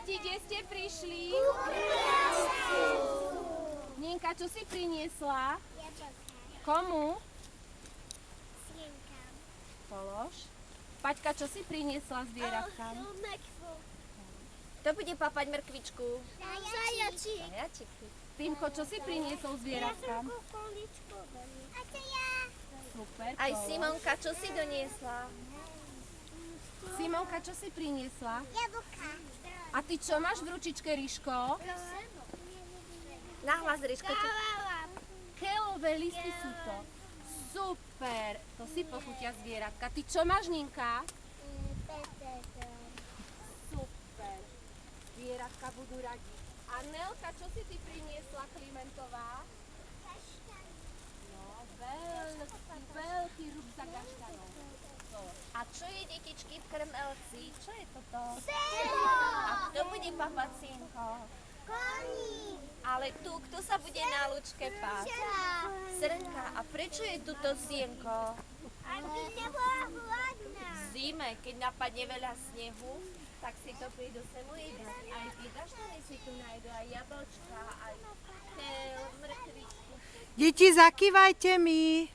Deti, kde ste prišli? Ninka, čo si priniesla? Komu? Polož. Paťka, čo si priniesla zvieratkám? Kto bude papať mrkvičku? Zajačík. Týmko, čo si priniesol zvieratkám? A to ja. Super, Aj Polož. Simonka, čo si doniesla? Simonka, čo si priniesla? Jablka. A ty čo máš v ručičke, Ríško? Nahlas, Ríško. Kelové listy sú to. Super, to si pochutia zvieratka. Ty čo máš, Ninka? Super, zvieratka budú radi. A Nelka, čo si ty priniesla, Klimentová? No, veľký rúbzak kaštanov. A čo je, detičky, v krmelci? Čo je toto? Seno. A kto bude papať, synko? Koník. Ale tu, kto sa bude na lúčke pásť? Srnka, a prečo je tuto sienko? Aby nebola hladná. V zime, keď napadne veľa snehu, tak si to prídu sem ujedať. Aj tí kaštany si tu nájdu, aj jablčka, aj kel, mrkvičku. Deti, zakývajte mi.